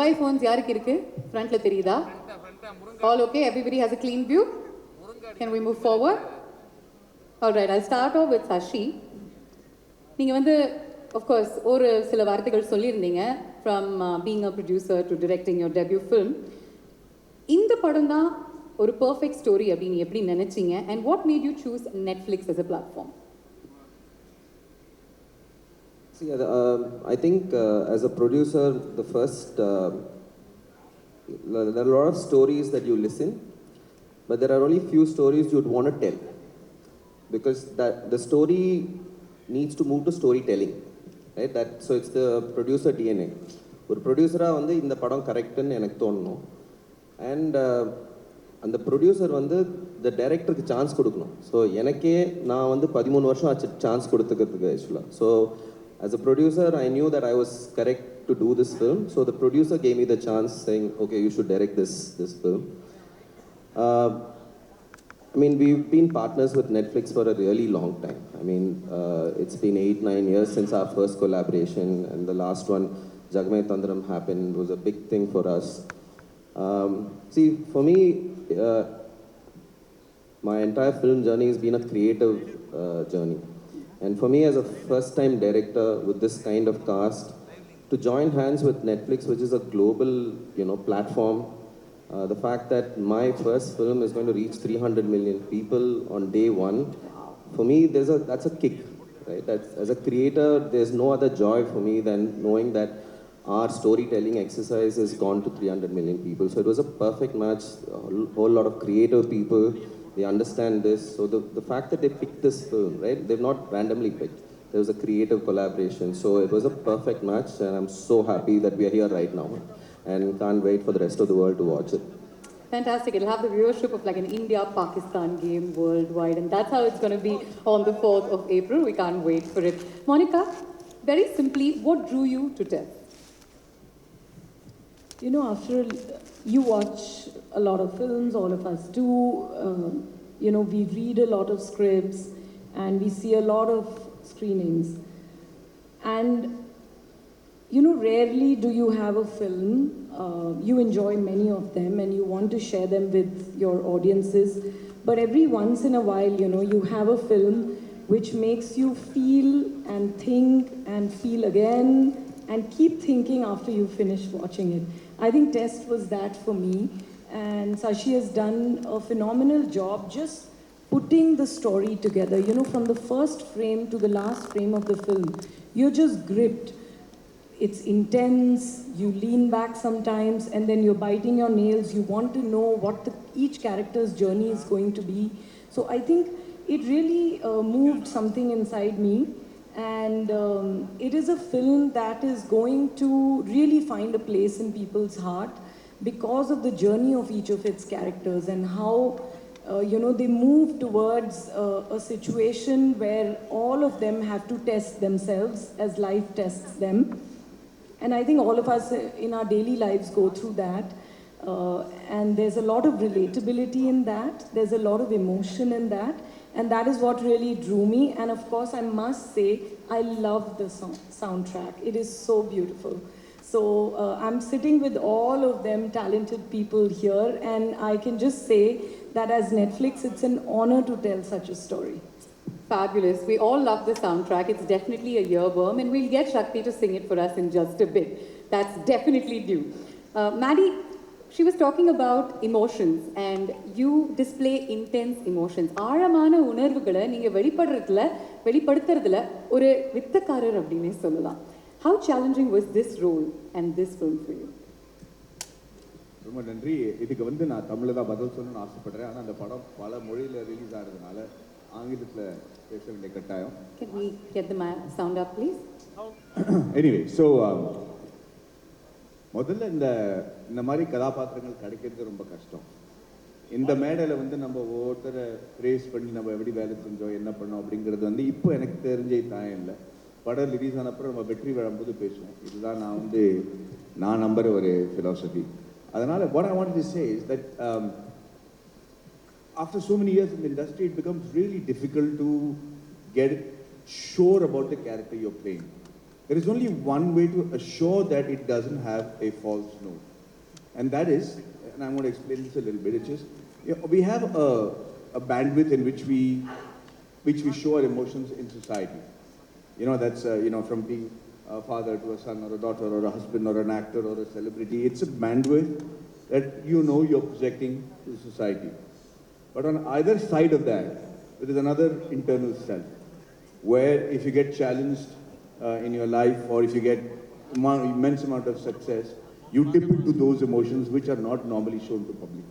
mobile phones யாருக்கு இருக்கு? Frontல தெரியுதா? All okay? Everybody has a clean view? Can we move forward? Alright, I'll start off with 𝗙𝗵. நீங்கள் வந்து of course ஒரு சில வார்த்தைகள் சொல்லியிருந்தீங்க from being a producer to directing your debut film. இந்த படம் தான் ஒரு perfect story அப்படின்னு எப்படி நினைச்சீங்க? And what made you choose Netflix as a platform? See, I think as a producer, the first, there are a lot of stories that you listen, but there are only few stories you'd want to tell. Because the story needs to move to storytelling, right? So it's the producer DNA. ஒரு ப்ரொடியூசராக வந்து இந்த படம் கரெக்டுன்னு எனக்கு தோணணும். And அந்த producer வந்து இந்த டைரக்டருக்கு சான்ஸ் கொடுக்கணும். ஸோ எனக்கே நான் வந்து 13 வருஷம் ஆச்சு சான்ஸ் கொடுத்துக்கிறதுக்கு ஆக்சுவலாக. So as a producer, I knew that I was correct to do this film. So the producer gave me the chance saying, okay, you should direct this film. I mean, we've been partners with Netflix for a really long time. I mean, it's been 8-9 years since our first collaboration, and the last one, 𝗙𝗪 happened, was a big thing for us. See, for me, my entire film journey has been a creative journey. And for me as a first-time director with this kind of cast, to join hands with Netflix, which is a global, platform, the fact that my first film is going to reach 300 million people on day one, for me, that's a kick, right? As a creator, there's no other joy for me than knowing that our storytelling exercise has gone to 300 million people. So it was a perfect match, a whole lot of creative people. They understand this. So the fact that they picked this film, right? They've not randomly picked. There was a creative collaboration. So it was a perfect match, and I'm so happy that we are here right now. And can't wait for the rest of the world to watch it. Fantastic. It'll have the viewership of like an India-Pakistan game worldwide, and that's how it's going to be on the 4th of April. We can't wait for it. Monica, very simply, what drew you to TEF? After you watch a lot of films, all of us do, we read a lot of scripts and we see a lot of screenings. And, rarely do you have a film, you enjoy many of them and you want to share them with your audiences. But every once in a while, you have a film which makes you feel and think and feel again and keep thinking after you finish watching it. I think Test was that for me, and 𝗙𝗵 has done a phenomenal job just putting the story together. From the first frame to the last frame of the film, you're just gripped. It's intense, you lean back sometimes, and then you're biting your nails. You want to know what each character's journey is going to be. So I think it really moved something inside me. And it is a film that is going to really find a place in people's heart because of the journey of each of its characters and how, they move towards a situation where all of them have to test themselves as life tests them. And I think all of us in our daily lives go through that. And there's a lot of relatability in that. There's a lot of emotion in that. And that is what really drew me. And of course, I must say, I love the soundtrack. It is so beautiful. So I'm sitting with all of them talented people here. And I can just say that as Netflix, it's an honor to tell such a story. Fabulous. We all love the soundtrack. It's definitely a earworm. And we'll get 𝗙𝗵 to sing it for us in just a bit. That's definitely due. Maddie, she was talking about emotions and you display intense emotions. ஆழமான உணர்வுகளை நீங்க வெளிப்படுத்துறதுல ஒரு வித்தக்காரர் அப்படினே சொல்லலாம். How challenging was this role and this film for you? ரொம்ப நன்றி. இதுக்கு வந்து நான் தமிழ்ல தான் பதில் சொல்லணும்னு ஆசைப்படுறேன். ஆனா அந்த படம் பல மொழியில ரிலீஸ் ஆகிறதுனால ஆங்கிலத்துல பேச வேண்டிய கட்டாயம். Can we get the sound up please? Anyway, so முதல்ல இந்த மாதிரி கதாபாத்திரங்கள் கிடைக்கிறது ரொம்ப கஷ்டம். இந்த மேடையில் வந்து நம்ம ஒவ்வொருத்தரை ப்ரேஸ் பண்ணி நம்ம எப்படி வேலை செஞ்சோம் என்ன பண்ணோம் அப்படிங்கிறது வந்து இப்போ எனக்கு தெரிஞ்சே தான் இல்லை. படம் ரிலீஸ் ஆனப்பறம் நம்ம வெற்றி விழும்போது பேசுவோம். இதுதான் நான் நம்புகிற ஒரு philosophy. அதனால் what I wanted to say is that after so many years in the industry, it becomes really difficult to get sure about the character you're playing. there is only one way to assure that it doesn't have a false note. And that is, and I'm going to explain this a little bit, it's just, we have a bandwidth in which we show our emotions in society. That's, from being a father to a son or a daughter or a husband or an actor or a celebrity. It's a bandwidth that you're projecting to society. But on either side of that, there is another internal self, where if you get challenged in your life, or if you get immense amount of success, you dip into those emotions which are not normally shown to public.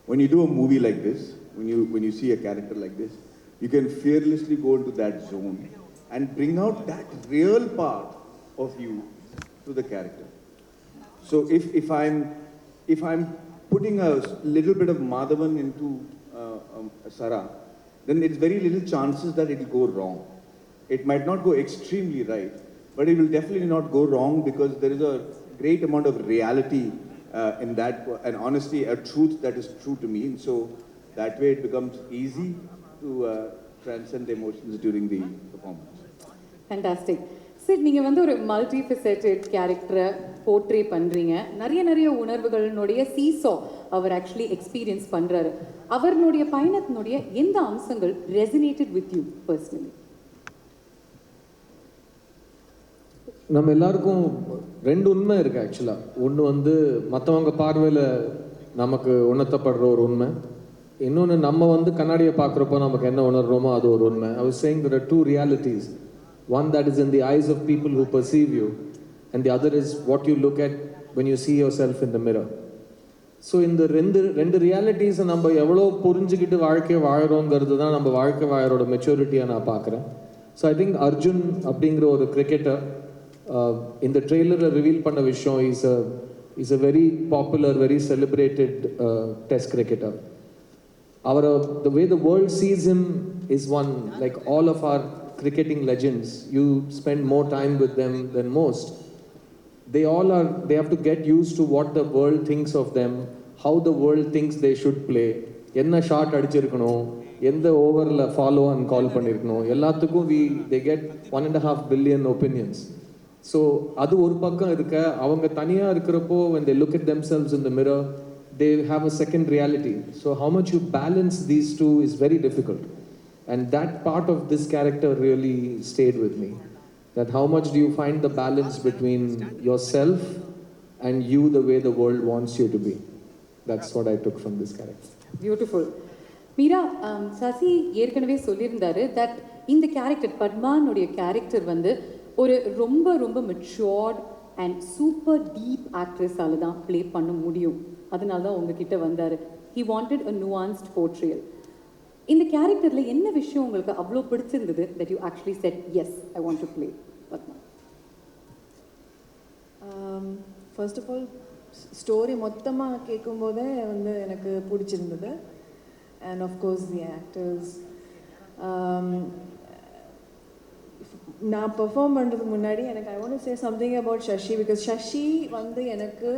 When you do a movie like this, when you see a character like this, you can fearlessly go into that zone and bring out that real part of you to the character. So if I'm putting a little bit of Madhavan into Sara, then it's very little chances that it will go wrong. It might not go extremely right, but it will definitely not go wrong because there is a great amount of reality in that, and honestly, a truth that is true to me. And so that way it becomes easy to transcend the emotions during the performance. Fantastic. Sid, நீங்கள் வந்து ஒரு multifaceted character portray பண்றீங்க. நிறைய உணர்வுகளினுடைய seesaw அவர் actually experience பண்றாரு. அவருடைய பயணத்தினுடைய எந்த அம்சங்கள் resonated with you personally? நம்ம எல்லாருக்கும் ரெண்டு உண்மை இருக்கு ஆக்சுவலா. ஒன்று வந்து மற்றவங்க பார்வையில் நமக்கு உணர்த்தப்படுற ஒரு உண்மை, இன்னொன்று நம்ம வந்து கண்ணாடியை பார்க்குறப்போ நமக்கு என்ன உணர்றோமோ அது ஒரு உண்மை. I was saying there are two realities. One that is in the eyes of people who perceive you, and the other is what you look at when you see yourself in the mirror. So இந்த ரெண்டு ரியாலிட்டிஸை நம்ம எவ்வளோ புரிஞ்சுக்கிட்டு வாழ்க்கையை வாழறோங்கிறது தான் நம்ம வாழ்க்கை வாழறோட மெச்சூரிட்டியை நான் பார்க்குறேன். ஸோ ஐ திங்க் அர்ஜுன் அப்படிங்கிற ஒரு கிரிக்கெட்டர் இந்த ட்ரெய்லரில் ரிவீல் பண்ண விஷயம் is a very popular, very celebrated test cricketer. The way the world sees him is one, like all of our cricketing legends, you spend more time with them than most. They have to get used to what the world thinks of them, how the world thinks they should play, enna shot adichirukano, எந்த ஓவரில் follow and call பண்ணியிருக்கணும், எல்லாத்துக்கும் they get 1.5 billion opinions. So அது ஒரு பக்கம் இருக்க, அவங்க தனியாக இருக்கிறப்போ when they look at themselves in the mirror, they have a second reality. So how much you balance these two is very difficult. And that part of this character really stayed with me. That how much do you find the balance between yourself and you the way the world wants you to be. That's what I took from this character. Beautiful. Meera, Sasi ஏற்கனவே சொல்லியிருந்தாரு that இந்த character பத்மானுடைய character வந்து ஒரு ரொம்ப matured and super deep ஆக்ட்ரஸால தான் play பண்ண முடியும். அதனால தான் உங்ககிட்ட வந்தார். He wanted a nuanced portrayal. இந்த கேரக்டரில் என்ன விஷயம் உங்களுக்கு அவ்வளோ பிடிச்சிருந்தது that you actually said, yes, I want to play Padma? First of all, story மொத்தமாக கேட்கும்போதே வந்து எனக்கு பிடிச்சிருந்தது. And of course the actors. நான் பெர்ஃபார்ம் பண்ணுறதுக்கு முன்னாடி எனக்கு I want to say something about Shashi, because Shashi வந்து எனக்கு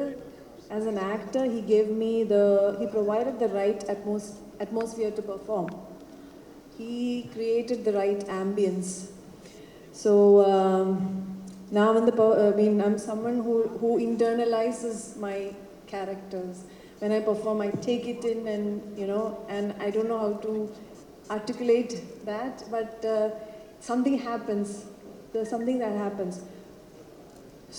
as an actor he provided the right atmosphere to perform. He created the right ambience. So now I'm someone who internalizes my characters. When I perform, I take it in, and I don't know how to articulate that, but something happens. There's something that happens.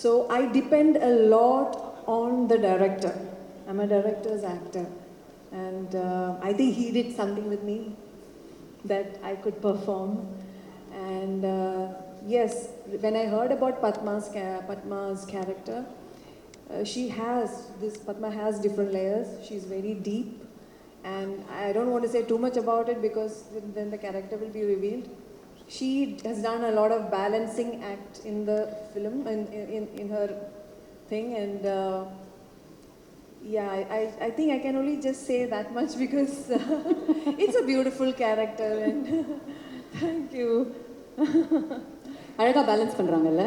So I depend a lot on the director. I'm a director's actor, and I think he did something with me that I could perform. And yes, when I heard about Padma's character, Padma has different layers. She's very deep, and I don't want to say too much about it because then the character will be revealed. She has done a lot of balancing act in the film, in her thing, and I think I can only just say that much because it's a beautiful character. And thank you. அழகாக balance பண்ணுறாங்கல்ல,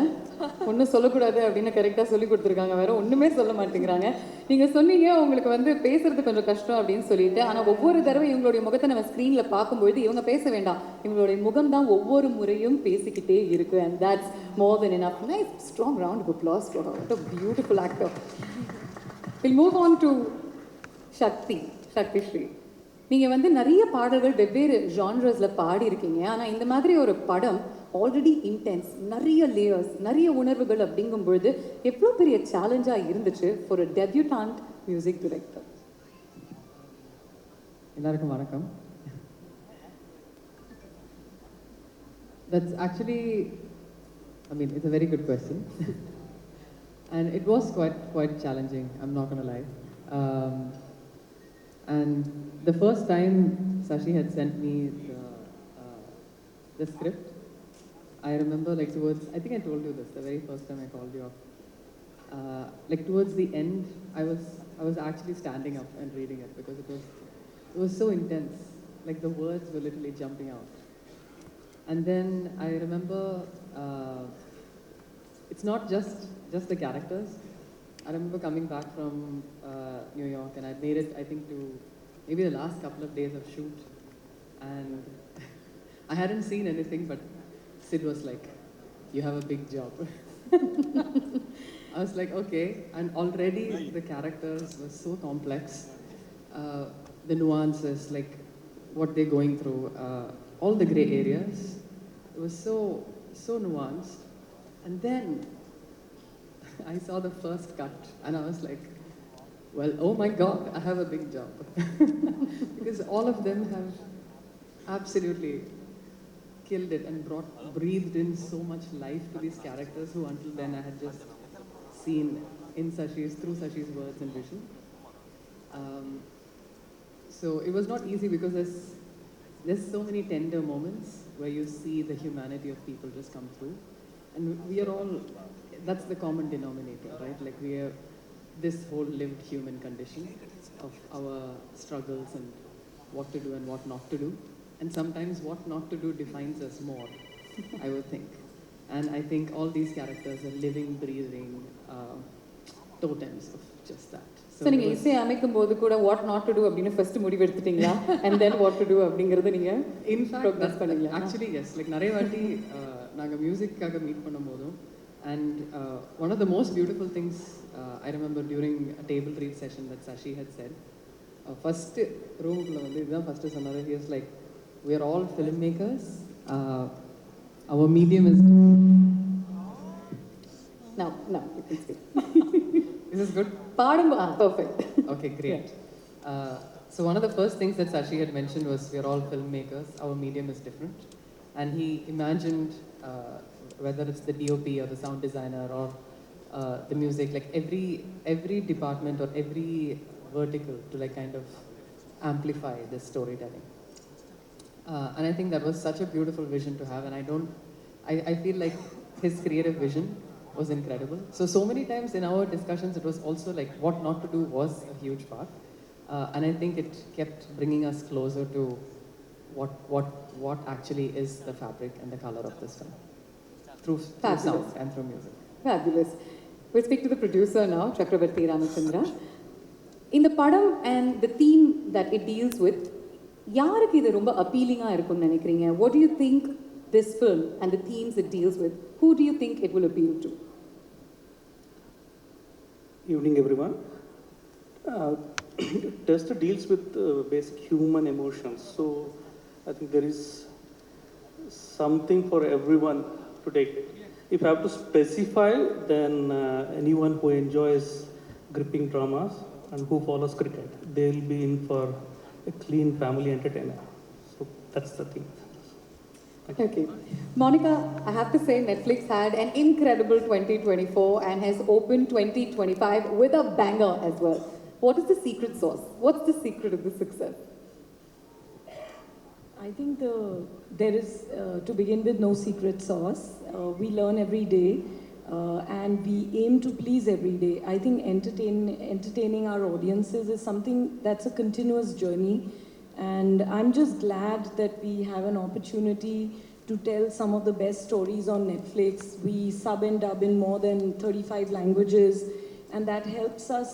ஒன்றும் சொல்லக்கூடாது அப்படின்னு கரெக்டாக சொல்லி கொடுத்துருக்காங்க, வேறு ஒன்றுமே சொல்ல மாட்டேங்கிறாங்க. நீங்கள் சொன்னீங்க உங்களுக்கு வந்து பேசுறது கொஞ்சம் கஷ்டம் அப்படின்னு சொல்லிட்டு, ஆனால் ஒவ்வொரு தடவை இவங்களுடைய முகத்தை நம்ம ஸ்க்ரீனில் பார்க்கும்பொழுது இவங்க பேச வேண்டாம், இவங்களுடைய முகம் தான் ஒவ்வொரு முறையும் பேசிக்கிட்டே இருக்குது. And that's more than enough. Nice strong round of applause for her. What a beautiful actor. We'll move on to 𝗙𝗵𝗲 நீங்கள் வந்து நிறைய பாடல்கள் வெவ்வேறு ஜான்ரஸில் பாடியிருக்கீங்க. ஆனால் இந்த மாதிரி ஒரு படம் ஆல்ரெடி இன்டென்ஸ், நிறைய லேயர்ஸ், நிறைய உணர்வுகள் அப்படிங்கும்பொழுது எவ்வளோ பெரிய சேலஞ்சாக இருந்துச்சு ஃபார் அ டெபியூட்டான்ட் மியூசிக் டைரக்டர்? எல்லாருக்கும் வணக்கம். That's actually, I mean, it's a very good question. And it was quite challenging, I'm not going to lie. And the first time 𝗙cie had sent me the script, I remember like towards, I think I told you this, the very first time I called you up. Like towards the end, I was actually standing up and reading it because it was so intense. Like the words were literally jumping out. And then I remember, it's not just the characters. I remember coming back from New York and I'd made it, I think, to maybe the last couple of days of shoot. And I hadn't seen anything, but Sid was like, you have a big job. I was like, okay. And already the characters were so complex. The nuances, like what they're going through, all the gray areas. It was so nuanced. And then I saw the first cut and I was like, well, oh my God, I have a big job. Because all of them have absolutely killed it and breathed in so much life to these characters who until then I had just seen in through 𝗙cie's words and vision. So it was not easy because there's so many tender moments where you see the humanity of people just come through. And we are all, that's the common denominator, right? Like we are this whole lived human condition of our struggles and what to do and what not to do. And sometimes what not to do defines us more, I would think. And I think all these characters are living, breathing totems of just that. So நீங்கள் இசை அமைக்கும் போது கூட what not to do அப்படின்னு first முடிவு எடுத்துட்டீங்களா? And then what to do அப்படிங்கிறத நீங்கள் ப்ரோக்ரஸ் பண்ணீங்களா? ஆக்சுவலி எஸ், லைக் நிறைய வாட்டி நாங்கள் மியூசிக்காக மீட் பண்ணும்போதும் and one of the most beautiful things I remember during a table read session that 𝗙cie had said, first roomக்குள்ள வந்து இதுதான் ஃபர்ஸ்ட் சொன்னாரு. He was like, we are all filmmakers, our medium is now you can speak. This is good. Perfect. Okay, great. So one of the first things that 𝗙cie had mentioned was we are all filmmakers, our medium is different. And he imagined whether it's the DOP or the sound designer or the music, like every department or every vertical to like kind of amplify this storytelling. And I think that was such a beautiful vision to have, and I feel like his creative vision was incredible. So many times in our discussions, it was also like what not to do was a huge part. And I think it kept bringing us closer to what actually is the fabric and the color of this film. Through sound and through music. Fabulous. We'll speak to the producer now, 𝗙𝗵𝗲 𝗀 In the padam and the theme that it deals with, யாருக்கு இது ரொம்ப அப்பீலிங்காக இருக்கும்னு நினைக்கிறீங்க? What do you think this film and the themes it deals with, who do you think it will appeal to? Evening everyone. Test deals with basic human emotions, so I think there is something for everyone to take. If I have to specify, then anyone who enjoys gripping dramas and who follows cricket, they'll be in for a clean family entertainer. So that's the thing. Okay. Monica, I have to say Netflix had an incredible 2024 and has opened 2025 with a banger as well. What is the secret sauce? What's the secret of the success? I think there is, to begin with, no secret sauce. We learn every day and we aim to please every day. I think entertaining our audiences is something that's a continuous journey. And I'm just glad that we have an opportunity to tell some of the best stories on Netflix. We sub and dub in more than 35 languages, and that helps us,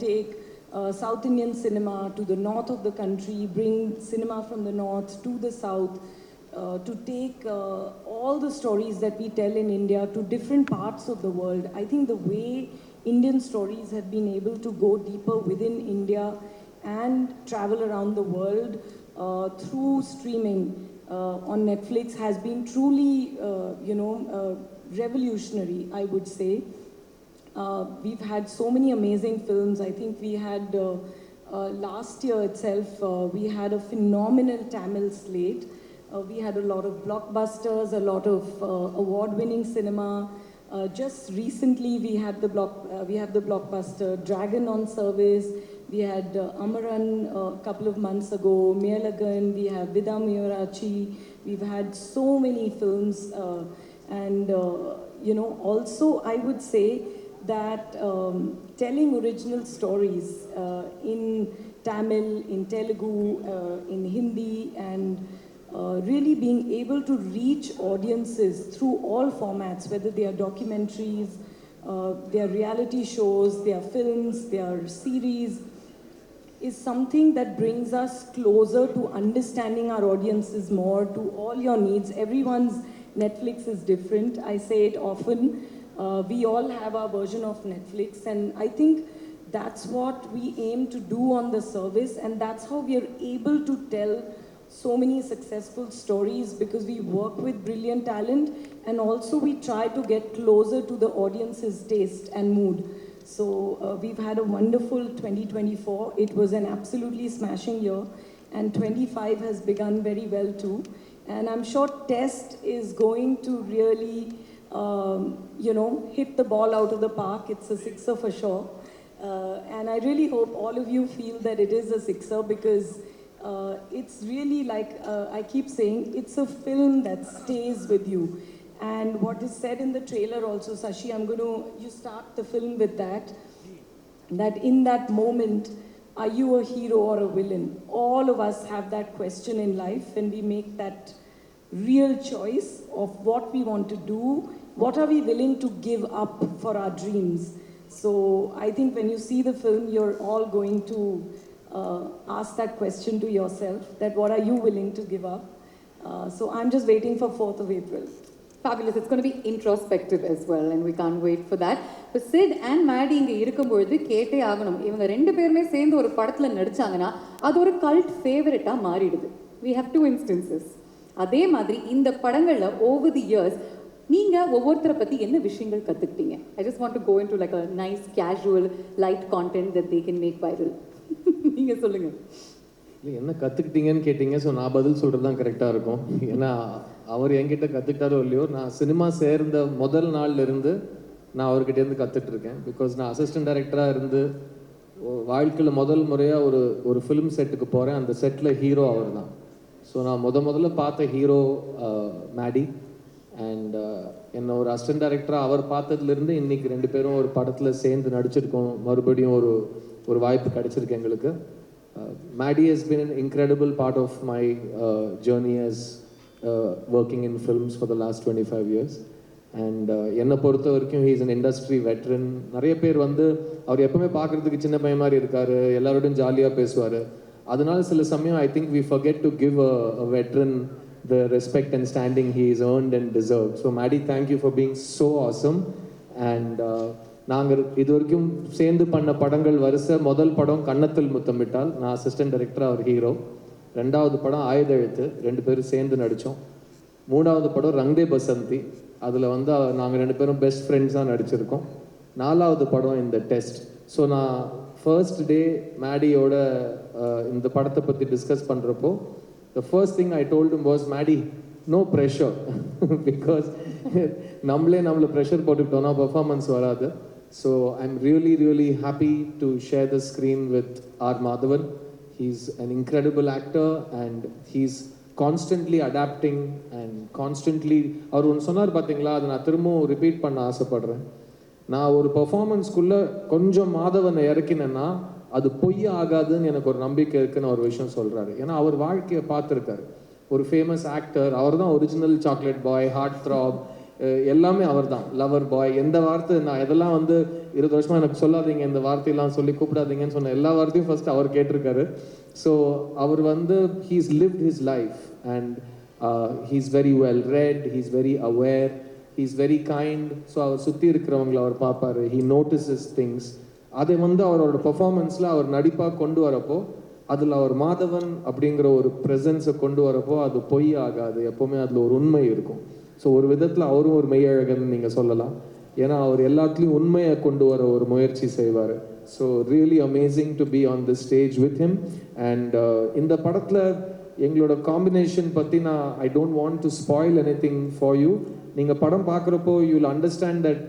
take South Indian cinema to the north of the country, bring cinema from the north to the south, to take all the stories that we tell in India to different parts of the world. I think the way Indian stories have been able to go deeper within India and travel around the world through streaming on Netflix has been truly, revolutionary, I would say. We've had so many amazing films. I think we had, last year itself, we had a phenomenal Tamil slate. We had a lot of blockbusters, a lot of award-winning cinema. Just recently, we have the blockbuster Dragon on Service. We had Amaran a couple of months ago, Mayalagan. We have 𝗙𝗵𝗶𝗵. We've had so many films, and also I would say that telling original stories in Tamil, in Telugu, in Hindi, and really being able to reach audiences through all formats, whether they are documentaries, they are reality shows, they are films, they are series, is something that brings us closer to understanding our audiences more, to all your needs. Everyone's Netflix is different. I say it often. We all have our version of Netflix, and I think that's what we aim to do on the service, and that's how we are able to tell so many successful stories, because we work with brilliant talent, and also we try to get closer to the audience's taste and mood. So we've had a wonderful 2024. It was an absolutely smashing year, and 25 has begun very well too. And I'm sure Test is going to really, hit the ball out of the park. It's a sixer for sure. And I really hope all of you feel that it is a sixer, because it's really like, I keep saying, it's a film that stays with you. And what is said in the trailer also, 𝗙cie, you start the film with that in that moment, are you a hero or a villain? All of us have that question in life, and we make that real choice of what we want to do, what are we willing to give up for our dreams. So I think when you see the film, you're all going to ask that question to yourself, that what are you willing to give up? So I'm just waiting for 4th of April. Fabulous. It's going to be introspective as well, and we can't wait for that. But Sid and Maddie இங்கே இருக்கும்பொழுது கேட்டே ஆகணும். இவங்க ரெண்டு பேருமே சேர்ந்து ஒரு படத்தில் நடிச்சாங்கன்னா அது ஒரு கல்ட் ஃபேவரட்டாக மாறிடுது. We have 2 instances. அதே மாதிரி இந்த படங்களில் over the years நீங்கள் ஒவ்வொருத்தரை பற்றி என்ன விஷயங்கள் கற்றுக்கிட்டீங்க? I just want to go into like a nice casual light content that they can make viral. நீங்கள் சொல்லுங்கள். இல்லை என்ன கற்றுக்கிட்டீங்கன்னு கேட்டிங்க. ஸோ நான் பதில் சொல்கிறது தான் கரெக்டாக இருக்கும். ஏன்னா அவர் என்கிட்ட கற்றுக்கிட்டாரோ இல்லையோ, நான் சினிமா சேர்ந்த முதல் நாள்லேருந்து நான் அவர்கிட்டேருந்து கற்றுட்ருக்கேன். பிகாஸ் நான் அசிஸ்டன்ட் டைரக்டராக இருந்து வாழ்க்கையில் முதல் முறையாக ஒரு ஃபிலிம் செட்டுக்கு போகிறேன். அந்த செட்டில் ஹீரோ அவர் தான். ஸோ நான் முதல்ல பார்த்த ஹீரோ மேடி. அண்ட் என்னை ஒரு அசிஸ்டன்ட் டைரக்டராக அவர் பார்த்ததுலேருந்து இன்றைக்கி 2 பேரும் ஒரு படத்தில் சேர்ந்து நடிச்சிருக்கோம். மறுபடியும் ஒரு வாய்ப்பு கிடைச்சிருக்கு எங்களுக்கு. Maddie has been an incredible part of my journey as working in films for the last 25 years. And என்னை பொறுத்த வரைக்கும் he is an industry veteran. நிறைய பேர் அவர் எப்பவுமே பார்க்குறதுக்கு சின்ன பையன் மாதிரி இருக்கார், எல்லாரோடையும் ஜாலியாக பேசுவார். அதனால சில சமயம் I think we forget to give a veteran the respect and standing he is earned and deserved. So Maddie, thank you for being so awesome. And நாங்கள் இது வரைக்கும் சேர்ந்து பண்ண படங்கள் வரிசை, முதல் படம் கன்னத்தில் முத்தமிட்டால், நான் அசிஸ்டன்ட் டைரக்டர், அவர் ஹீரோ. 2வது படம் ஆயுதெழுத்து, 2 பேரும் சேர்ந்து நடித்தோம். 3வது படம் ரங்தே பசந்தி, அதில் நாங்கள் 2 பேரும் பெஸ்ட் ஃப்ரெண்ட்ஸாக நடிச்சிருக்கோம். 4வது படம் இந்த டெஸ்ட். ஸோ நான் ஃபர்ஸ்ட் டே மேடியோட இந்த படத்தை பற்றி டிஸ்கஸ் பண்ணுறப்போ the first thing I told him was, Maddie, no pressure. Because நம்மளை ப்ரெஷர் போட்டுக்கிட்டோன்னா பர்ஃபார்மன்ஸ் வராது. So I'm really happy to share the screen with R.Madhavan. He's an incredible actor, and he's constantly adapting and constantly, அவர் ஒன்று சொன்னார் பார்த்தீங்களா, அதை நான் திரும்பவும் repeat பண்ண ஆசைப்படுறேன். நான் ஒரு பர்ஃபார்மன்ஸ்குள்ளே கொஞ்சம் மாதவனை இறக்கினேன்னா அது பொய்ய ஆகாதுன்னு எனக்கு ஒரு நம்பிக்கை இருக்குன்னு ஒரு விஷயம் சொல்கிறாரு. ஏன்னா அவர் வாழ்க்கையை பார்த்துருக்காரு. ஒரு ஃபேமஸ் ஆக்டர், அவர் தான் original chocolate boy, heartthrob, எல்லாமே அவர் தான், லவர் பாய். எந்த வார்த்தை நான் இதெல்லாம் வந்து 20 வருஷமாக எனக்கு சொல்லாதீங்க, இந்த வார்த்தையெல்லாம் சொல்லி கூப்பிடாதீங்கன்னு சொன்ன எல்லா வார்த்தையும் ஃபர்ஸ்ட் அவர் கேட்டிருக்காரு. ஸோ அவர் வந்து he's lived his life and he's very well read, he's very aware, he's very kind. So அவர் சுற்றி இருக்கிறவங்களை அவர் பார்ப்பார், ஹீ நோட்டிசஸ் திங்ஸ். அதை வந்து அவரோட பர்ஃபார்மன்ஸில் அவர் நடிப்பாக கொண்டு வரப்போ, அதில் அவர் மாதவன் அப்படிங்கிற ஒரு ப்ரெசன்ஸை கொண்டு வரப்போ அது பொய் ஆகாது, எப்போவுமே அதில் ஒரு உண்மை இருக்கும். ஸோ ஒரு விதத்தில் அவரும் ஒரு மெய்யழகன் நீங்கள் சொல்லலாம். ஏன்னா அவர் எல்லாத்துலேயும் உண்மையை கொண்டு வர ஒரு முயற்சி செய்வார். So really amazing to be on the stage with him. And இந்த படத்தில் எங்களோட காம்பினேஷன் பற்றி நான் I don't want to spoil any thing for you. நீங்கள் படம் பார்க்குறப்போ you will understand that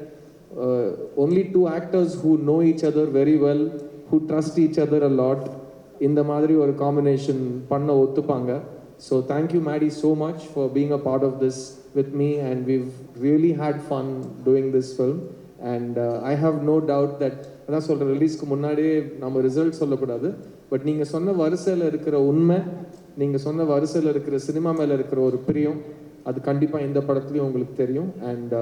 only two actors who know each other very well, who trust each other a lot, இந்த மாதிரி ஒரு காம்பினேஷன் பண்ண ஒத்துப்பாங்க. So thank you Maddy so much for being a part of this with me, and we've really had fun doing this film. And I have no doubt that அதான் சொல்கிற ரிலீஸ்க்கு முன்னாடியே நம்ம ரிசல்ட் சொல்லக்கூடாது, பட் நீங்கள் சொன்ன வரிசையில் இருக்கிற உண்மை, நீங்கள் சொன்ன வரிசையில் இருக்கிற சினிமா மேலே இருக்கிற ஒரு பிரியம், அது கண்டிப்பாக இந்த படத்துலையும் உங்களுக்கு தெரியும். அண்ட்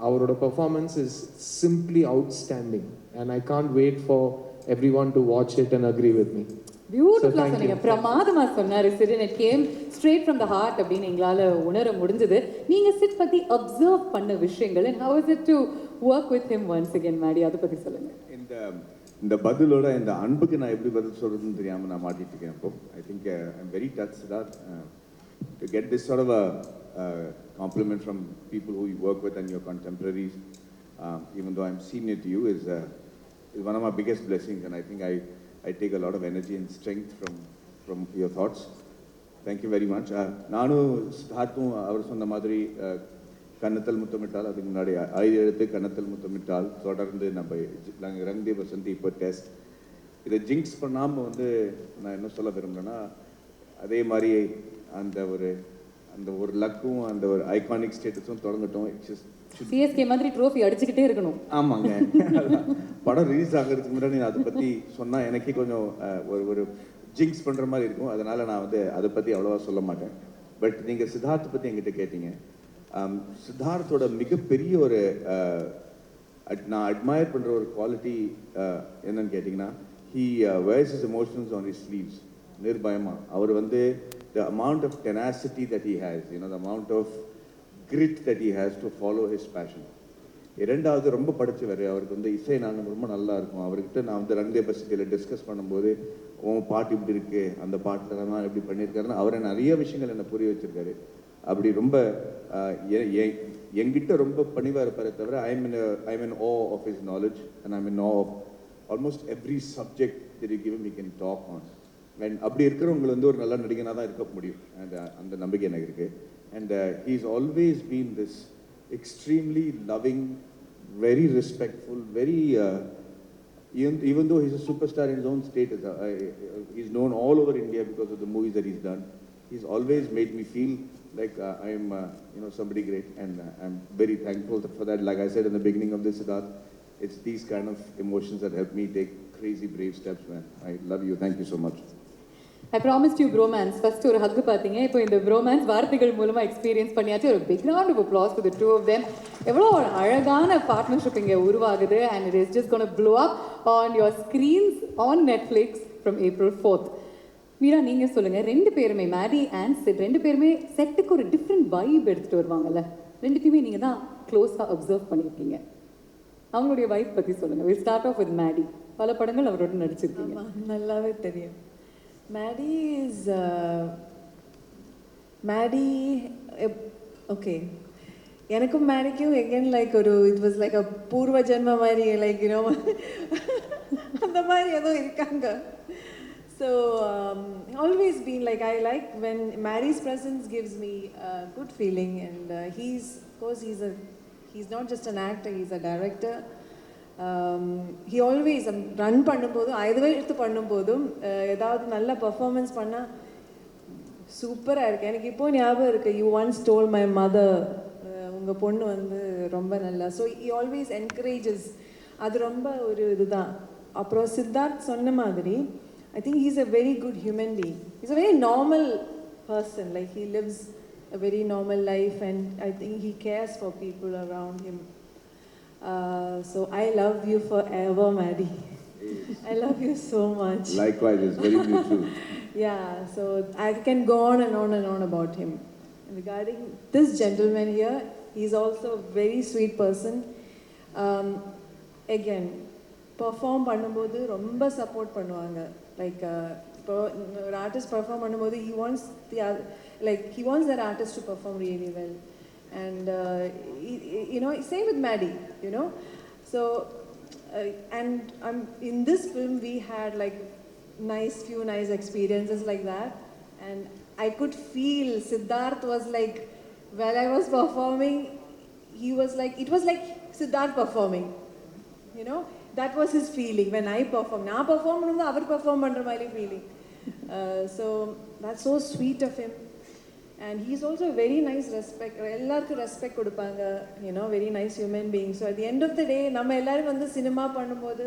அவரோட performance is simply outstanding and I can't wait for everyone to watch it and agree with me. பியூட்டிஃபுல்லா சொன்னீங்க, பிரமாதமா சொன்னாரு Sid. It came straight from the heart அப்படின்னு எங்களால் உணர முடிஞ்சது. நீங்க சிட் பத்தி அப்சர்வ் பண்ண விஷயங்கள், and how is it to work with him once again, Maddy, அதை பத்தி சொல்லுங்க. இந்த பதிலோட இந்த அன்புக்கு நான் எப்படி பதில் சொல்றதுன்னு தெரியாம நான் மாட்டிட்டு இருக்கேன். இப்போ I think I am very touched Siddharth to get this sort of a compliment from people who you work with and your contemporaries, even though I'm senior to you, is one of my biggest blessings, and I think I take a lot of energy and strength from your thoughts. Thank you very much. நானு ஸ்டார்ட்டும் அவர் சொன்ன மாதிரி கண்ணத்தல் முத்தமிட்டால், அதுக்கு முன்னாடி 5 எழுத்து கண்ணத்தல் முத்தமிட்டால், தொடர்ந்து நம்ம 𝗙𝗵𝗲𝗺 இப்போ test. இதை ஜிங்க்ஸ் பண்ணாமல் வந்து நான் என்ன சொல்ல விரும்புகிறேன்னா, அதே மாதிரி அந்த ஒரு லக்கும் அந்த ஒரு ஐகானிக் ஸ்டேட்டஸும் தொடங்கட்டும். சிஎஸ்கே மாதிரி ட்ரோஃபி அடிச்சுக்கிட்டே இருக்கணும். ஆமாங்க, படம் ரிலீஸ் ஆகிறதுக்கு முன்னாடி நான் அதை பற்றி சொன்னால் எனக்கே கொஞ்சம் ஒரு ஜிங்க்ஸ் பண்ணுற மாதிரி இருக்கும். அதனால் நான் வந்து அதை பற்றி அவ்வளோவா சொல்ல மாட்டேன். பட் நீங்கள் சித்தார்த்தை பற்றி என்கிட்ட கேட்டீங்க. சித்தார்த்தோட மிகப்பெரிய ஒரு நான் அட்மயர் பண்ணுற ஒரு குவாலிட்டி என்னன்னு கேட்டிங்கன்னா, he wears his emotions on his sleeves. நிர்பயமா அவர் வந்து the amount of tenacity that he has, you know, the amount of grit that he has to follow his passion. இரண்டாவது ரொம்ப படிச்சவர், அவருக்கு வந்து இசை நாங்கள் ரொம்ப நல்லா இருக்கும். அவர்கிட்ட நான் வந்து 𝗙𝗵𝗲 டிஸ்கஸ் பண்ணும்போது, உன் பாட்டு இப்படி இருக்கு, அந்த பாட்டுலலாம் எப்படி பண்ணியிருக்காருன்னு அவரை நிறைய விஷயங்கள் என்னை புரிய வச்சிருக்காரு. அப்படி ரொம்ப என்கிட்ட ரொம்ப பணிவாக இருப்பாரே தவிர, I'm in awe of his knowledge and I'm in awe of almost every subject that you give him he can talk on. And அப்படி இருக்கிறவங்களை வந்து ஒரு நல்ல நடிகனாக தான் இருக்க முடியும். அண்ட் அந்த நம்பிக்கை எனக்கு இருக்குது. And he's always been this extremely loving, very respectful, very even though he's a superstar in his own state, he's known all over India because of the movies that he's done. He's always made me feel like I'm somebody great, and I'm very thankful for that. Like I said in the beginning of this, Siddharth, it's these kind of emotions that help me take crazy brave steps, man. I love you. Thank you so much. I promised you bromance. First ஒரு ஹக் பார்த்தீங்க, இப்போ இந்த bromance வார்த்தைகள் மூலமாக experience பண்ணியாச்சு. ஒரு big round of applause for the two of them. எவ்வளோ ஒரு அழகான பார்ட்னர்ஷிப் இங்கே உருவாகுது, and it is just going to blow up on your screens on Netflix from April 4th. Meera, நீங்கள் சொல்லுங்கள், ரெண்டு பேருமே மேடி அண்ட் சிட் ரெண்டு பேருமே செட்டுக்கு ஒரு டிஃப்ரெண்ட் வைப் எடுத்துகிட்டு வருவாங்கல்ல, ரெண்டுத்தையுமே நீங்கள் தான் க்ளோஸாக அப்சர்வ் பண்ணியிருக்கீங்க. அவங்களுடைய வைப் பற்றி சொல்லுங்கள். Will start off with Maddy. பல படங்கள் அவரோட நடிச்சிருக்கீங்க. நல்லாவே தெரியும். Maddy is Maddy okay. எனக்கும் மேடிக்கும் எகெயின் லைக் ஒரு இட் வாஸ் லைக் அ பூர்வ ஜென்ம மாதிரி, லைக் யூனோ அந்த மாதிரி ஏதோ இருக்காங்க. So always been like I like when Maddy's presence gives me good feeling. And he's not just an actor, he's a director. He always run பண்ணும்போதும் ஐதுவே எடுத்து பண்ணும்போதும் ஏதாவது நல்ல பர்ஃபார்மன்ஸ் பண்ணால் சூப்பராக இருக்குது. எனக்கு இப்போ ஞாபகம் இருக்குது, you once told my mother, உங்கள் பொண்ணு வந்து ரொம்ப நல்லா. So he always encourages. அது ரொம்ப ஒரு இதுதான். அப்புறம் சித்தார்த் சொன்ன மாதிரி I think he's a very good human being. He's a very normal person. Like he lives a very normal life, and I think he cares for people around him. So I love you forever, Maddie. I love you so much. Likewise, it's very mutual. Yeah, so I can go on and on and on about him. Regarding this gentleman here, he's also a very sweet person. Again, perform பண்ணும்போது ரொம்ப support பண்ணுவாங்க. Like an artist perform பண்ணும்போது he wants he wants that artist to perform really well. And you know, same with Maddie, you know. So and in this film we had like few nice experiences like that, and I could feel Siddharth was like, while I was performing, he was like, it was like Siddharth performing, you know. That was his feeling when I perform. Na perform பண்ணும்போது அவர் perform பண்ற மாதிரி feeling. So that's so sweet of him. And he's also a very nice respect. எல்லாருக்கும் respect கொடுப்பாங்க, you know, very nice human being. So at the end of the day, நம்ம எல்லாரும் வந்து cinema பண்ணும்போது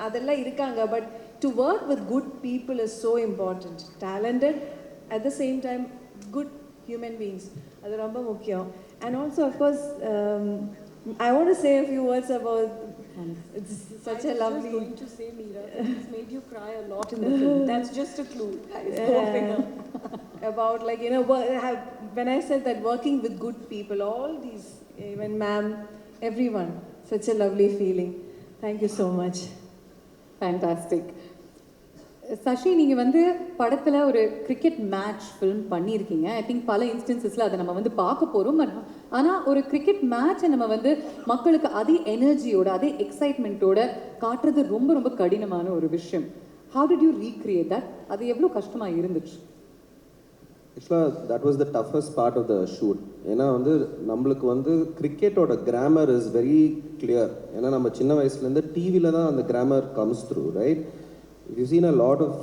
அதெல்லாம் இருக்காங்க, but to work with good people is so important. Talented, at the same time, good human beings. அது ரொம்ப முக்கியம். And also, of course, I want to say a few words about. It's such a lovely. I was just going to say, Meera, it's made you cry a lot in the film. That's just a clue. About, like, you know, when I said that working with good people, all these, even ma'am, everyone, such a lovely feeling. Thank you so much. Fantastic. Sasi, நீங்கள் வந்து படத்தில் ஒரு cricket match film பண்ணியிருக்கீங்க. I think பல இன்ஸ்டன்சஸில் அதை நம்ம வந்து பார்க்க போகிறோம். ஆனால் ஒரு கிரிக்கெட் மேட்சை நம்ம வந்து மக்களுக்கு அதே எனர்ஜியோட அதே எக்ஸைட்மெண்ட்டோட காட்டுறது ரொம்ப ரொம்ப கடினமான ஒரு விஷயம். How did you recreate that? அது எவ்வளோ கஷ்டமாக இருந்துச்சு? ஆக்சுவலாக that was the toughest part of the shoot. ஏன்னா வந்து நம்மளுக்கு வந்து கிரிக்கெட்டோட கிராமர் இஸ் வெரி கிளியர். ஏன்னா நம்ம சின்ன வயசுலேருந்து டிவியில் தான் அந்த grammar comes through, right? If you've seen a lot of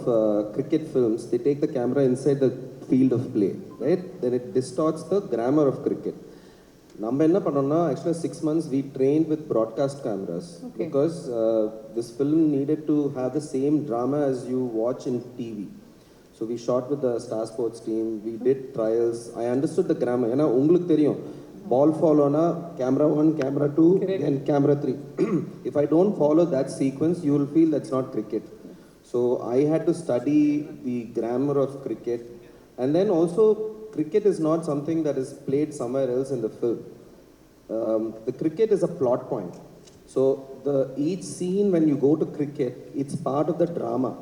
cricket films, they take the camera inside the field of play, right? Then it distorts the grammar of cricket. நம்ம என்ன பண்ணோம்னா, actually 6 months we trained with broadcast cameras. Okay. Because this film needed to have the same drama as you watch in TV. So we shot with the Star Sports team, we did trials. I understood the grammar. ஏன்னா உங்களுக்கு தெரியும், ball follow-na camera 1, camera 2, and camera 3. If I don't follow that sequence, you will feel that's not cricket. So I had to study the grammar of cricket, and then also cricket is not something that is played somewhere else in the film. The cricket is a plot point. So each scene when you go to cricket, it's part of the drama.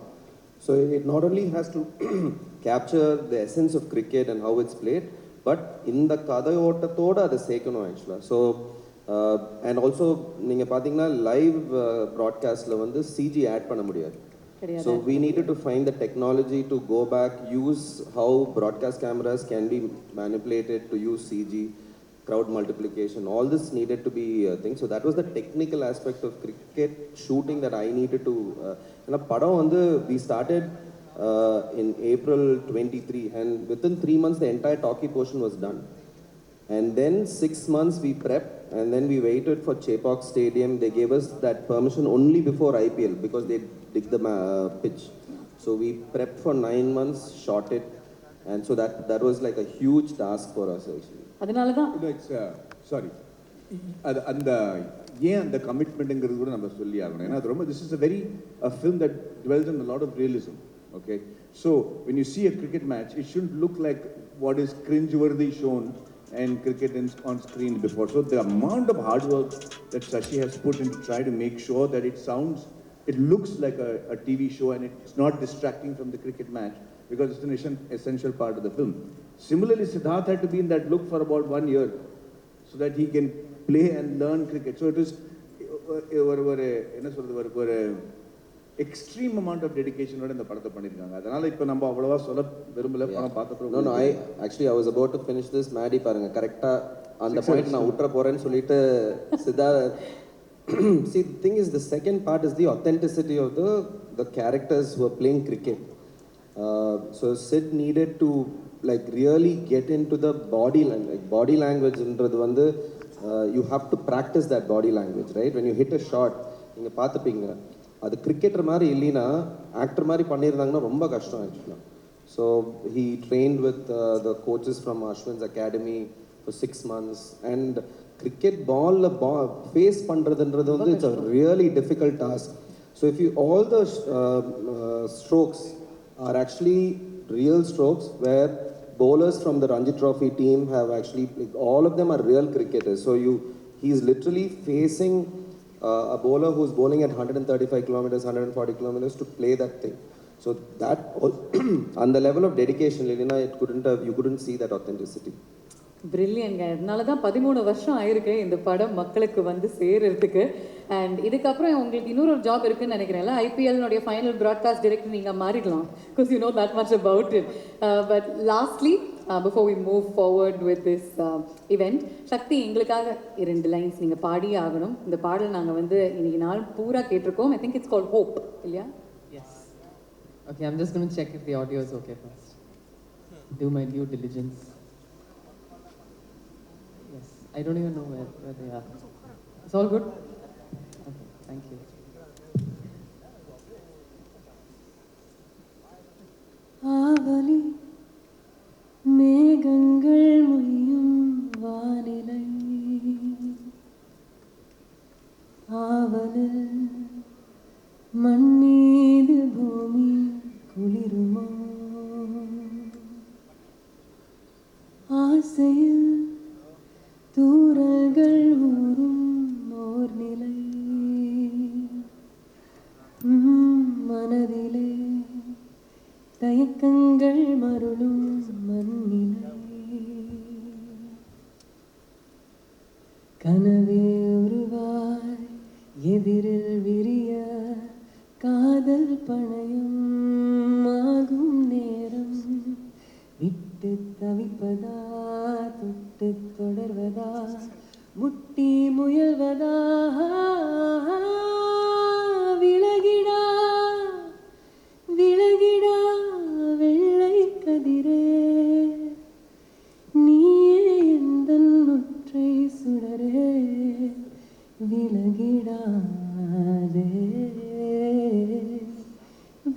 So it not only has to capture the essence of cricket and how it's played, but in the kadayottathoda adu sekano actually. So and also neenga pathina live broadcast la vandu CG add panna mudiyadhu. So we needed to find the technology to go back, use how broadcast cameras can be manipulated to use CG, crowd multiplication. All this needed to be a thing. So that was the technical aspect of cricket shooting that I needed to. We started in April 23, and within 3 months the entire talkie portion was done. And then 6 months we prepped, and then we waited for 𝗙𝗵𝗃 Stadium. They gave us that permission only before IPL because they dig the pitch. So we prepped for 9 months, shot it, and so that was like a huge task for us actually. அதனால தான் sorry அந்த ஏன் அந்த கமிட்மெண்ட்ங்கிறது கூட நம்ம சொல்லி ஆகணும். ஏன்னா அது ரொம்ப this is a film that dwells on a lot of realism. Okay, so when you see a cricket match, it shouldn't look like what is cringe-worthy shown and cricket on screen before. So the amount of hard work that Shashi has put in to try to make sure that it looks like a TV show and it's not distracting from the cricket match, because it's an essential part of the film. Similarly, Siddharth had to be in that look for about 1 year so that he can play and learn cricket. So it was ஒரு extreme amount of dedication ஓட இந்த படத்தை பண்ணிருக்காங்க. அதனால இப்போ நம்ம அவ்வளவா சொல்ல விரும்பல, படம் பார்த்தப்போ. No, I was about to finish this. Maddie பாருங்க கரெக்ட்டா அந்த பாயிண்ட் நான் உட்ற போறேன்னு சொல்லிட்டு Siddharth. See, the thing is, the second part is the authenticity of the characters who are playing cricket. So Sid needed to like really get into the body language. Body language என்றது வந்து you have to practice that body language, right? When you hit a shot, நீங்க பார்த்துப்பீங்க, அது cricketer மாதிரி இல்லைன்னா actor மாதிரி பண்ணியிருந்தாங்கன்னா ரொம்ப கஷ்டம் ஆக்சுவலாக. So he trained with the coaches from Ashwin's academy for 6 months. And cricket ball face pandradhendradhu vandu it's a really difficult task. So if you all the strokes are actually real strokes where bowlers from the Ranji Trophy team have actually, like, all of them are real cricketers. So he's literally facing a bowler who's bowling at 135 kilometers, 140 kilometers to play that thing. So that on the level of dedication, Lilina, you couldn't see that authenticity. பிரில்லியன்ங்க. அதனால தான் 13 வருஷம் ஆயிருக்கு இந்த படம் மக்களுக்கு வந்து சேர்றதுக்கு. And இதுக்கப்புறம் உங்களுக்கு இன்னொரு ஜாப் இருக்குன்னு நினைக்கிறேன்ல, ஐபிஎல்னுடைய ஃபைனல் ப்ராட்காஸ்ட் டைரக்டர் நீங்கள் மாறிடலாம், because you know that much about it. But lastly before we move forward with this event, Shakti எங்களுக்காக 2 லைன்ஸ் நீங்கள் பாடியே ஆகணும். இந்த பாடல் நாங்கள் வந்து இன்னைக்கு நாள் பூரா கேட்டிருக்கோம். I think it's called hope, இல்லையா? Yes. Okay, I'm just going to check if the audio is okay first. Do my due diligence. Yes, I don't even know where they are. It's all good? Okay, thank you. ஆவலி மேகங்கள் மொய்யும் வானிலை ஆவலில் மண் மீது பூமி குளிருமோ ஆசையில் தூரல்கள் ஊறும் ஓர் நிலை மனதிலே தயக்கங்கள் மருளும் மண்ணிலை கனவே உருவாய் எதிரில் விரிய காதல் பணயம் ஆகும் நேரம் விட்டு தவிப்பதா தொட்டு தொடர்வதா முட்டி முயல்வதா விலகிடா விலகிடா வெள்ளை கதிரே நீயே எந்தன் ஒற்றை சுடரே விலகிடாதே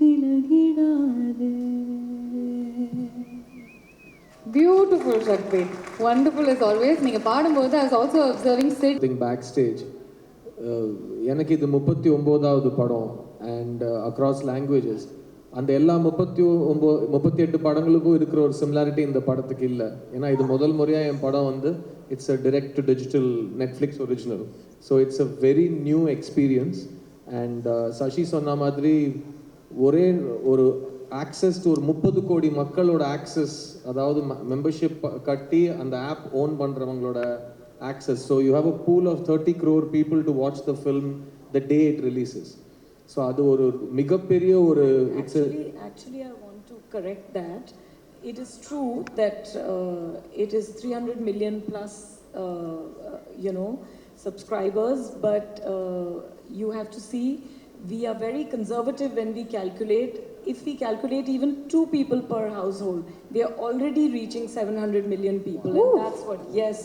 விலகிடாதே. Beautiful, Shakti. Wonderful as always. நீங்கள் பாடும்போது I was also observing Sid. Backstage. எனக்கு இது 39வது படம் அண்ட் அக்ராஸ் லாங்குவேஜஸ். அந்த எல்லா 38 படங்களுக்கும் இருக்கிற ஒரு சிமிலாரிட்டி இந்த படத்துக்கு இல்லை. ஏன்னா இது முதல் முறையாக என் படம் வந்து it's a direct to digital Netflix original. So it's a very new experience. And Sasi சொன்ன மாதிரி ஒரே ஒரு ஆக்சஸ் டு ஒரு 30 கோடி மக்களோட ஆக்சஸ், அதாவது மெம்பர்ஷிப் கட்டி அந்த ஆப் ஓன் பண்ணுறவங்களோட access. So you have a pool of 30 crore people to watch the film the day it releases. So அது ஒரு மிகப்பெரிய ஒரு Actually, I want to correct that. It is true that it is 300 million plus, subscribers, but you have to see, we are very conservative when we calculate. If we calculate even 2 people per household, we are already reaching 700 million people. And that's what, yes,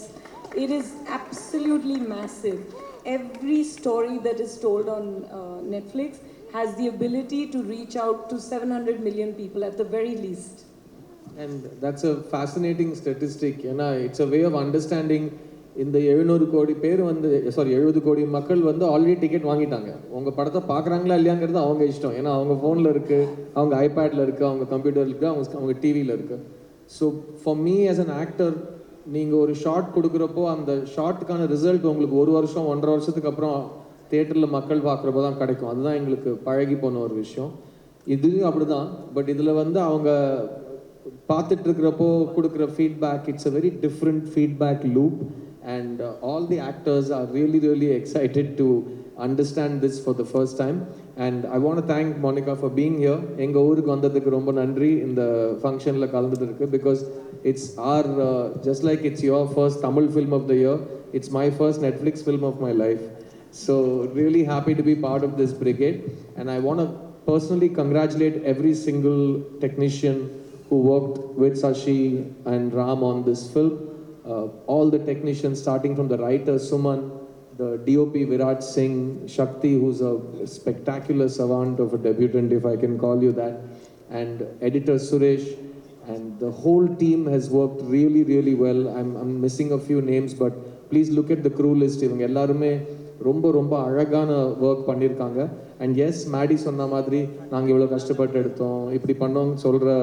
it is absolutely massive. Every story that is told on Netflix has the ability to reach out to 700 million people at the very least. And that's a fascinating statistic. It's a way of understanding. இந்த 700 கோடி பேர் வந்து 70 கோடி மக்கள் வந்து already ticket வாங்கிட்டாங்க. உங்கள் படத்தை பார்க்குறாங்களா இல்லையாங்கிறது அவங்க இஷ்டம். ஏன்னா அவங்க ஃபோனில் இருக்குது, அவங்க ஐபேடில் இருக்குது, அவங்க கம்ப்யூட்டரில் இருக்குது, அவங்க டிவியில் இருக்குது. So for me as an actor, நீங்கள் ஒரு ஷார்ட் கொடுக்குறப்போ அந்த ஷார்ட்டுக்கான ரிசல்ட் உங்களுக்கு 1 வருஷம் 1.5 வருஷத்துக்கு அப்புறம் தியேட்டரில் மக்கள் பார்க்குறப்போ தான் கிடைக்கும். அதுதான் எங்களுக்கு பழகி போன ஒரு விஷயம். இதுவும் அப்படி தான். பட் இதில் வந்து அவங்க பார்த்துட்டு இருக்கிறப்போ கொடுக்குற feedback, it's a very different feedback loop. And all the actors are really, really excited to understand this for the first time. And I want to thank Monica for being here. Enga oorukku vandadhukku romba nandri in the function la kalandadhukku, because it's our just like it's your first Tamil film of the year, it's my first Netflix film of my life. So really happy to be part of this brigade. And I want to personally congratulate every single technician who worked with Sashi and Ram on this film. All the technicians, starting from the writer Suman, the DOP Virat Singh, Shakti, who's a spectacular savant of a debutant, if I can call you that, and editor Suresh, and the whole team has worked really, really well. I'm missing a few names, but please look at the crew list. இவங்க எல்லாருமே ரொம்ப அழகான work பண்ணியிருக்காங்க. And S Maddy சொன்ன மாதிரி நாங்கள் இவ்வளோ கஷ்டப்பட்டு எடுத்தோம் இப்படி பண்ணோம்னு சொல்கிற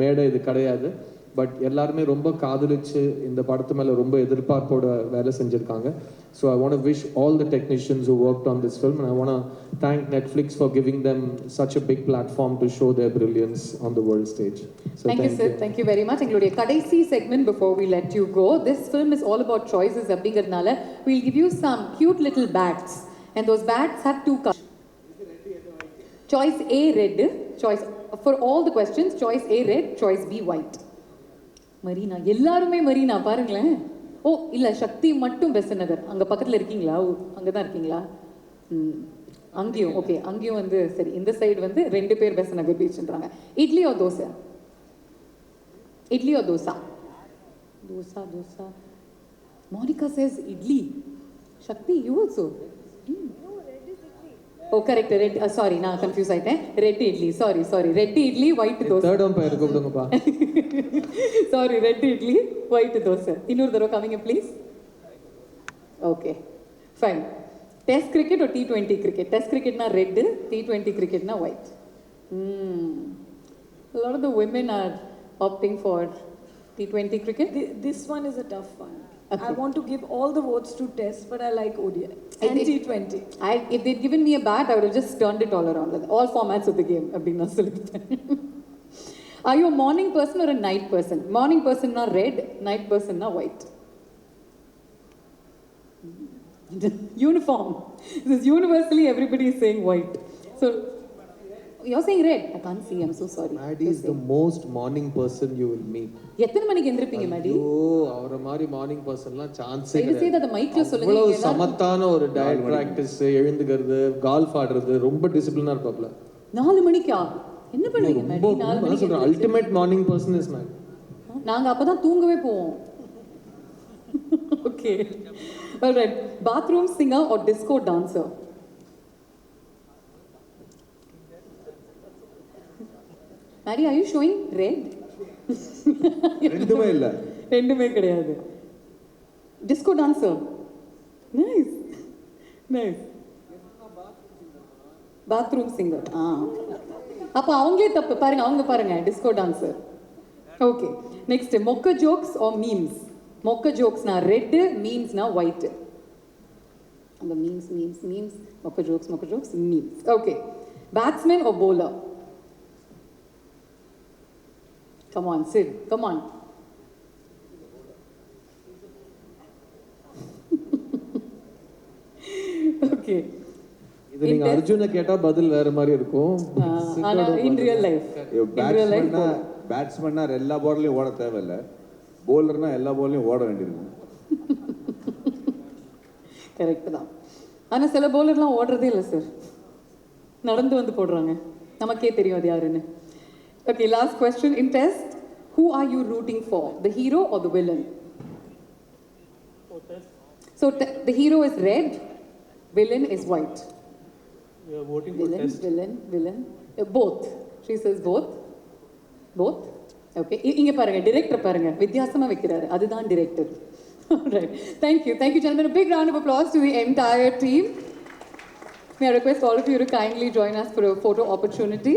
மேடை இது கிடையாது. பட் எல்லாருமே ரொம்ப காதலிச்சு இந்த படத்து மேலே ரொம்ப எதிர்பார்ப்போட வேலை செஞ்சுருக்காங்க. So I want to wish all the technicians who worked on this film, and I want to thank Netflix for giving them such a big platform to show their brilliance on the world stage. Thank you, sir. Thank you very much. எங்களுடைய கடைசி segment before we let you go. This film is all about choices அப்படிங்கிறதுனால we'll give you some cute little bats, and those bats have two colors. Choice A red, choice for all the questions, choice A red, choice B white. Marina, எல்லாருமே Marina பாருங்களேன். ஓ இல்லை, சக்தி மட்டும் பெசன்ட் நகர் அங்கே பக்கத்தில் இருக்கீங்களா? அங்கே தான் இருக்கீங்களா? அங்கேயும் ஓகே, அங்கேயும் வந்து சரி. இந்த சைடு வந்து 2 பேர் பெசன்ட் நகர் பீச்ன்றாங்க. இட்லி ஓ தோசை? இட்லி ஓ dosa? Dosa dosa. Monica says idli. Shakti, you also? Oh, correct. Red. Sorry, நான் confuse ஆயிட்டேன். Red idli. Sorry. Red idli, white dosa. Third umpire கூப்பிடுங்கப்பா. Sorry, red idli, white dosa. இன்னொரு தடவை coming in, please. Okay, fine. Test cricket or T20 cricket? Test cricket na red, T20 cricket na white. A lot of the women are opting for T20 cricket. This one is a tough one. Okay. I want to give all the votes to Test, but I like ODI and T20. If they'd given me a bat, I would have just turned it all around. Like all formats of the game. Are you a morning person or a night person? Morning person na red, night person na white. Uniform. This is universally everybody is saying white. So you're saying red. I can't see. I'm so sorry. Maddie is the most morning person you will meet. எத்தனை மணிக்கு எந்திருப்பீங்க Maddie? அவரை மாதிரி morning பர்சன்லாம் சான்ஸே கிடையாது. இது செய்த அந்த மைக்ல சொல்லுங்க. இவ்வளவு சமத்தான ஒரு டயட் பிராக்டிஸ், எழுந்துக்கிறது, கால்ஃப் ஆடுறது, ரொம்ப டிசிப்ளினா இருப்பாப்ல. 4 மணிக்கா என்ன பண்ணுவீங்க Maddie? 4 மணிக்கு சொல்றேன், ultimate morning person is man. நாங்க அப்பதான் தூங்கவே போவோம். Okay. All right. Bathroom singer or disco dancer? Maddie, are you showing red? ரெண்டுமே இல்ல. ரெண்டுமே கிடையாது. Disco dancer. Nice. Bathroom singer. அப்ப அவங்களே தப்பு பாருங்க, அவங்க பாருங்க disco dancer. Okay. Next, mocha jokes or memes? Mocha jokes na red, memes na white. And the memes. Mocha jokes, memes. Okay. Batsman or bowler? Come on, Sid. Come on. Okay. இது நீங்க அர்ஜுனை கேட்டா பதில் வேற மாதிரி இருக்கும். ஆனா in real life. பேட்ஸ்மேன்னா எல்லா பால்லையும் ஓட தேவையில்ல. bowlerனா எல்லா பால்லையும் ஓட வேண்டியிருக்கும். கரெக்ட் தான். ஆனா சில bowlerலாம் ஓடுறதே இல்லை சார். நடந்து வந்து போடுறாங்க. நமக்கே தெரியும் அது யாருன்னு. Okay, last question in test. Who are you rooting for? The hero or the villain? So the hero is red, villain is white. We are voting for Test. Villain. Both. She says both. Okay. இங்க பாருங்க, director பாருங்க. வித்தியாசமா வைக்கிறாரு. அதுதான் director. All right. Thank you, gentlemen. A big round of applause to the entire team. May I request all of you to kindly join us for a photo opportunity.